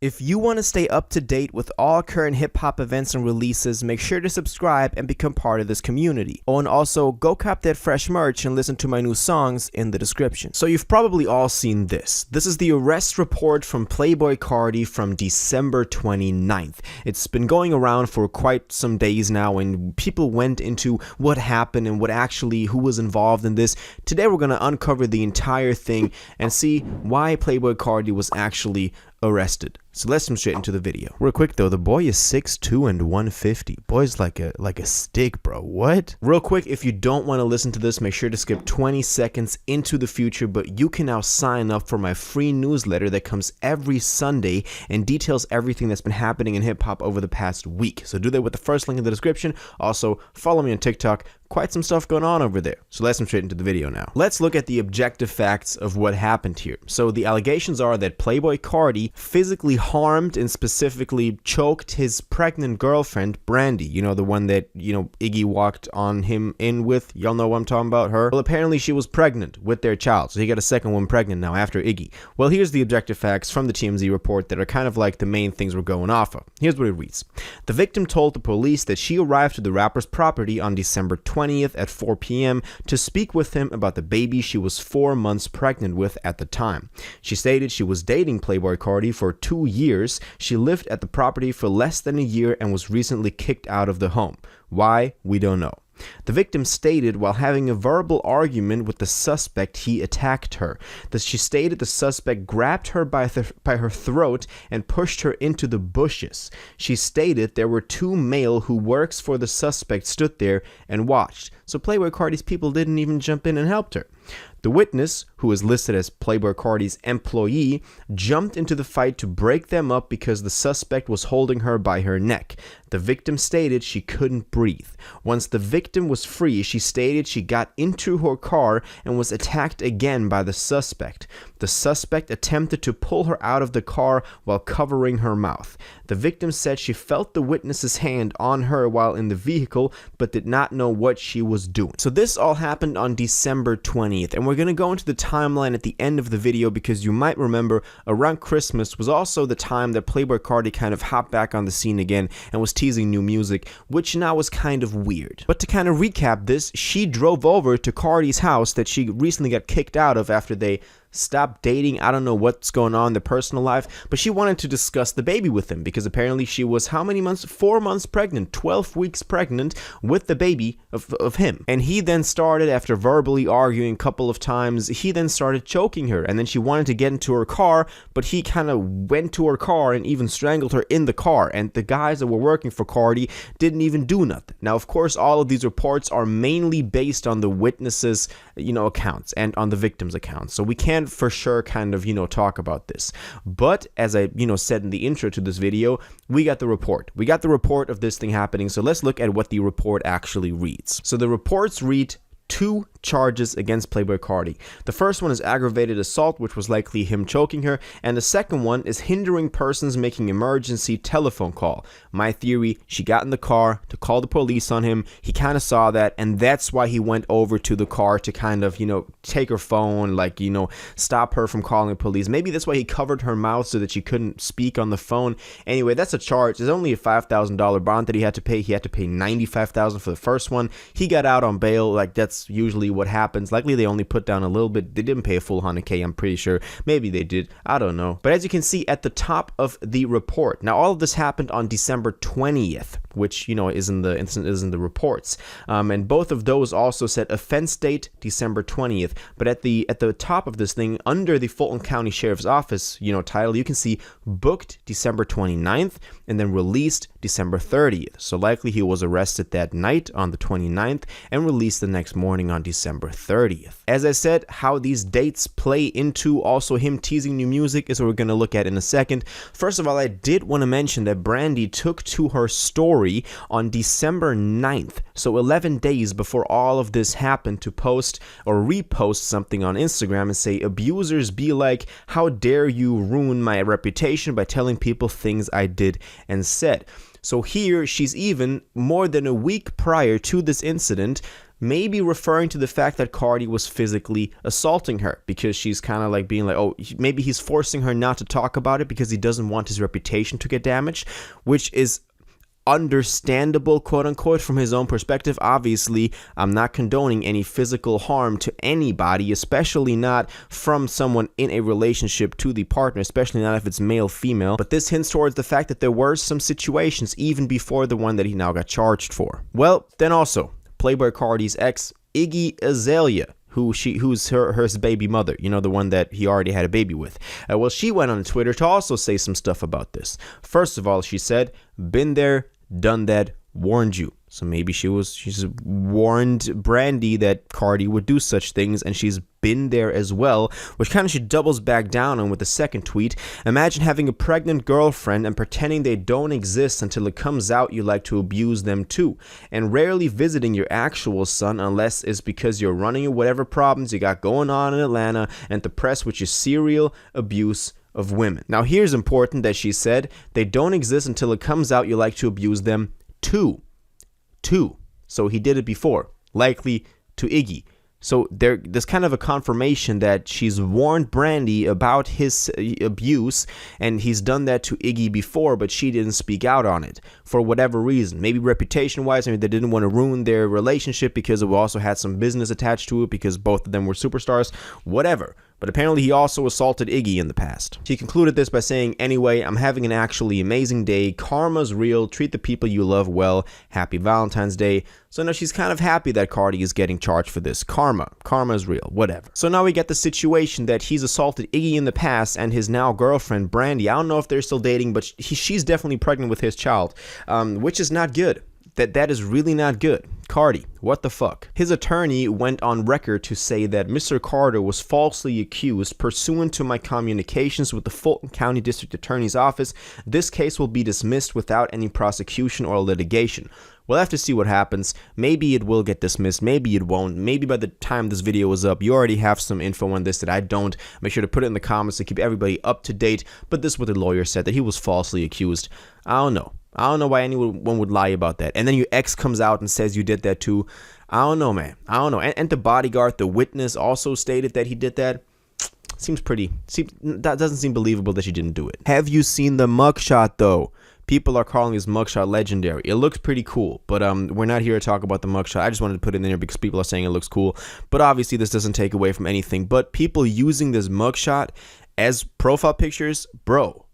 If you want to stay up to date with all current hip-hop events and releases, make sure to subscribe and become part of this community. Oh, and also, go cop that fresh merch and listen to my new songs in the description. So you've probably all seen this. This is the arrest report from Playboi Carti from December 29th. It's been going around for quite some days now, and people went into what happened and who was involved in this. Today we're going to uncover the entire thing and see why Playboi Carti was actually arrested. So let's jump straight into the video. Real quick though, the boy is 6'2" and 150. Boy's like a stick, bro. What? Real quick, if you don't want to listen to this, make sure to skip 20 seconds into the future, but you can now sign up for my free newsletter that comes every Sunday and details everything that's been happening in hip-hop over the past week. So do that with the first link in the description. Also, follow me on TikTok. Quite some stuff going on over there. So let's jump straight into the video now. Let's look at the objective facts of what happened here. So the allegations are that Playboi Carti physically harmed and specifically choked his pregnant girlfriend, Brandi. You know, the one that, Iggy walked on him in with. Y'all know what I'm talking about, her? Well, apparently she was pregnant with their child. So he got a second one pregnant now after Iggy. Well, here's the objective facts from the TMZ report that are kind of like the main things we're going off of. Here's what it reads. The victim told the police that she arrived to the rapper's property on December 20th at 4 p.m. to speak with him about the baby she was 4 months pregnant with at the time. She stated she was dating Playboi Carti for 2 years. She lived at the property for less than a year and was recently kicked out of the home. Why? We don't know. The victim stated while having a verbal argument with the suspect, he attacked her. She stated the suspect grabbed her by her throat and pushed her into the bushes. She stated there were two male who works for the suspect stood there and watched. So Playboi Carti's people didn't even jump in and helped her. The witness, who is listed as Playboi Carti's employee, jumped into the fight to break them up because the suspect was holding her by her neck. The victim stated she couldn't breathe. Once the victim was free, she stated she got into her car and was attacked again by the suspect. The suspect attempted to pull her out of the car while covering her mouth. The victim said she felt the witness's hand on her while in the vehicle, but did not know what she was doing. So this all happened on December 20th, and we're going to go into the timeline at the end of the video because you might remember around Christmas was also the time that Playboi Carti kind of hopped back on the scene again and was teasing new music, which now was kind of weird. But to kind of recap this, she drove over to Carti's house that she recently got kicked out of after they stopped dating. I don't know what's going on in their personal life, but she wanted to discuss the baby with him because apparently she was how many months? 4 months pregnant, 12 weeks pregnant with the baby of him. And he then started, after verbally arguing a couple of times, he then started choking her, and then she wanted to get into her car, but he kind of went to her car and even strangled her in the car, and the guys that were working for Carti didn't even do nothing. Now, of course, all of these reports are mainly based on the witnesses' accounts and on the victim's accounts, so we can't for sure kind of talk about this. But as I said in the intro to this video, we got the report of this thing happening. So let's look at what the report actually reads. So the reports read 2 charges against Playboi Carti. The first one is aggravated assault, which was likely him choking her, and the second one is hindering persons making emergency telephone call. My theory, she got in the car to call the police on him. He kind of saw that, and that's why he went over to the car to kind of take her phone, stop her from calling the police. Maybe that's why he covered her mouth so that she couldn't speak on the phone. Anyway, that's a charge. There's only a $5,000 bond that he had to pay. He had to pay $95,000 for the first one. He got out on bail. That's usually what happens. Likely they only put down a little bit. They didn't pay a full $100K, I'm pretty sure. Maybe they did. I don't know. But as you can see at the top of the report, now all of this happened on December 20th, which is in the reports. And both of those also said offense date December 20th. But at the top of this thing, under the Fulton County Sheriff's Office, title, you can see booked December 29th and then released December 30th. So likely he was arrested that night on the 29th and released the next morning on December 30th. As I said, how these dates play into also him teasing new music is what we're going to look at in a second. First of all, I did want to mention that Brandi took to her story on December 9th, so 11 days before all of this happened, to post or repost something on Instagram and say, abusers be like, how dare you ruin my reputation by telling people things I did and said. So here she's even more than a week prior to this incident maybe referring to the fact that Carti was physically assaulting her, because she's kind of like being like, oh, maybe he's forcing her not to talk about it because he doesn't want his reputation to get damaged, which is understandable, quote unquote, from his own perspective. Obviously, I'm not condoning any physical harm to anybody, especially not from someone in a relationship to the partner, especially not if it's male, female. But this hints towards the fact that there were some situations even before the one that he now got charged for. Well, then also, Playboi Carti's ex, Iggy Azalea, who's her baby mother, you know, the one that he already had a baby with. Well, she went on Twitter to also say some stuff about this. First of all, she said, "Been there, done that, warned you." So maybe she's warned Brandi that Carti would do such things, and she's been there as well, which kind of she doubles back down on with the second tweet. "Imagine having a pregnant girlfriend and pretending they don't exist until it comes out you like to abuse them too, and rarely visiting your actual son unless it's because you're running whatever problems you got going on in Atlanta and the press with your serial abuse of women." Now here's important that she said they don't exist until it comes out you like to abuse them too. So he did it before, likely to Iggy. So there's kind of a confirmation that she's warned Brandi about his abuse, and he's done that to Iggy before, but she didn't speak out on it for whatever reason. Maybe reputation-wise, maybe they didn't want to ruin their relationship because it also had some business attached to it because both of them were superstars, whatever. But apparently he also assaulted Iggy in the past. She concluded this by saying, "Anyway, I'm having an actually amazing day. Karma's real. Treat the people you love well. Happy Valentine's Day." So now she's kind of happy that Carti is getting charged for this. Karma's real, whatever. So now we get the situation that he's assaulted Iggy in the past, and his now girlfriend, Brandi, I don't know if they're still dating, but she's definitely pregnant with his child, which is not good. That is really not good. Carti, what the fuck? His attorney went on record to say that Mr. Carter was falsely accused pursuant to my communications with the Fulton County District Attorney's Office. This case will be dismissed without any prosecution or litigation. We'll have to see what happens. Maybe it will get dismissed. Maybe it won't. Maybe by the time this video is up, you already have some info on this that I don't. Make sure to put it in the comments to keep everybody up to date. But this is what the lawyer said, that he was falsely accused. I don't know why anyone would lie about that. And then your ex comes out and says you did that too. I don't know, man. I don't know. And the bodyguard, the witness, also stated that he did that. That doesn't seem believable that she didn't do it. Have you seen the mugshot though? People are calling his mugshot legendary. It looks pretty cool, but we're not here to talk about the mugshot. I just wanted to put it in there because people are saying it looks cool. But obviously this doesn't take away from anything. But people using this mugshot as profile pictures, bro,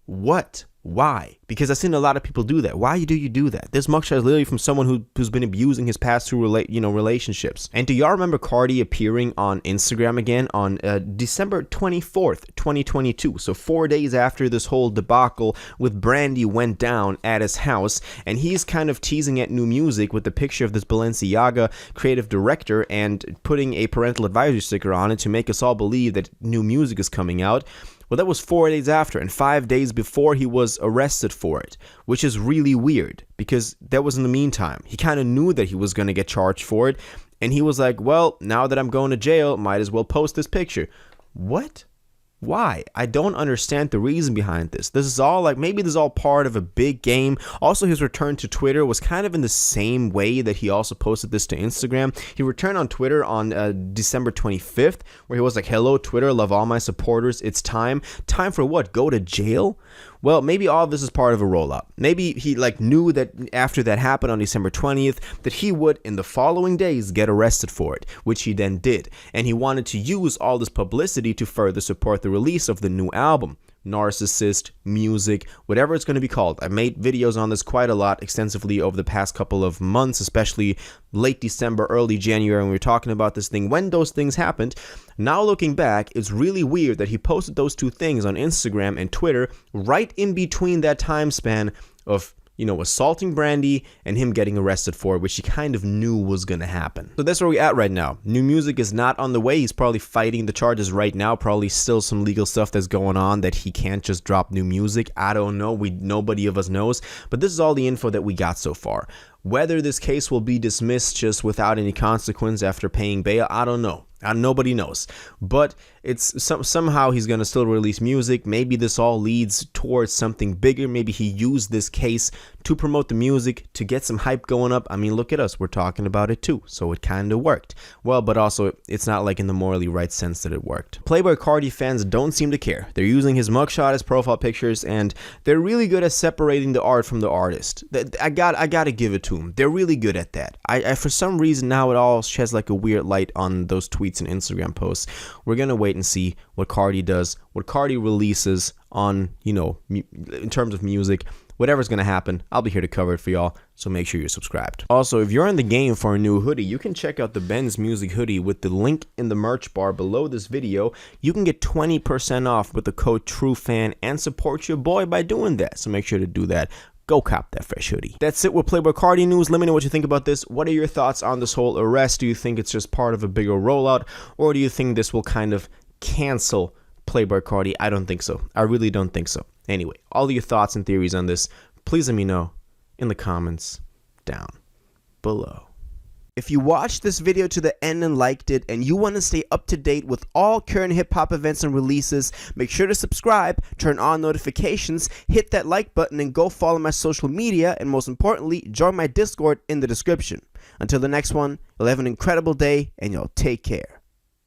what? Why? Because I've seen a lot of people do that. Why do you do that? This mugshot is literally from someone who's been abusing his past two relationships. And do y'all remember Carti appearing on Instagram again on December 24th, 2022? So 4 days after this whole debacle with Brandi went down at his house, and he's kind of teasing at new music with the picture of this Balenciaga creative director and putting a parental advisory sticker on it to make us all believe that new music is coming out. Well, that was 4 days after, and 5 days before he was arrested for it, which is really weird because that was in the meantime. He kind of knew that he was going to get charged for it, and he was like, well, now that I'm going to jail, might as well post this picture. What? Why? I don't understand the reason behind this. This is all like, maybe this is all part of a big game. Also, his return to Twitter was kind of in the same way that he also posted this to Instagram. He returned on Twitter on December 25th, where he was like, "Hello, Twitter, love all my supporters. It's time. Time for what? Go to jail?" Well, maybe all of this is part of a roll-up. Maybe he knew that after that happened on December 20th, that he would, in the following days, get arrested for it, which he then did. And he wanted to use all this publicity to further support the release of the new album. Narcissist, music, whatever it's going to be called. I made videos on this quite a lot extensively over the past couple of months, especially late December, early January, when we were talking about this thing, when those things happened. Now looking back, it's really weird that he posted those two things on Instagram and Twitter right in between that time span of assaulting Brandi and him getting arrested for it, which he kind of knew was going to happen. So that's where we're at right now. New music is not on the way. He's probably fighting the charges right now. Probably still some legal stuff that's going on that he can't just drop new music. I don't know. Nobody of us knows. But this is all the info that we got so far. Whether this case will be dismissed just without any consequence after paying bail, I don't know. Nobody knows, but it's somehow he's gonna still release music. Maybe this all leads towards something bigger. Maybe he used this case to promote the music, to get some hype going up. I mean, look at us, we're talking about it too, so it kind of worked. Well, but also it's not like in the morally right sense that it worked. Playboi Carti fans don't seem to care. They're using his mugshot as profile pictures, and they're really good at separating the art from the artist. I gotta give it to them. They're really good at that. I for some reason now it all sheds like a weird light on those tweets and Instagram posts. We're gonna wait and see what Carti does, what Carti releases on, you know, in terms of music. Whatever's gonna happen, I'll be here to cover it for y'all, so make sure you're subscribed. Also, if you're in the game for a new hoodie, you can check out the Ben's Music hoodie with the link in the merch bar below this video. You can get 20% off with the code TRUEFAN and support your boy by doing that, so make sure to do that. Go cop that fresh hoodie. That's it with Playboi Carti news. Let me know what you think about this. What are your thoughts on this whole arrest? Do you think it's just part of a bigger rollout, or do you think this will kind of cancel Playboi Carti? I don't think so. I really don't think so. Anyway, all of your thoughts and theories on this, please let me know in the comments down below. If you watched this video to the end and liked it, and you want to stay up to date with all current hip-hop events and releases, make sure to subscribe, turn on notifications, hit that like button, and go follow my social media, and most importantly, join my Discord in the description. Until the next one, you'll have an incredible day, and y'all take care.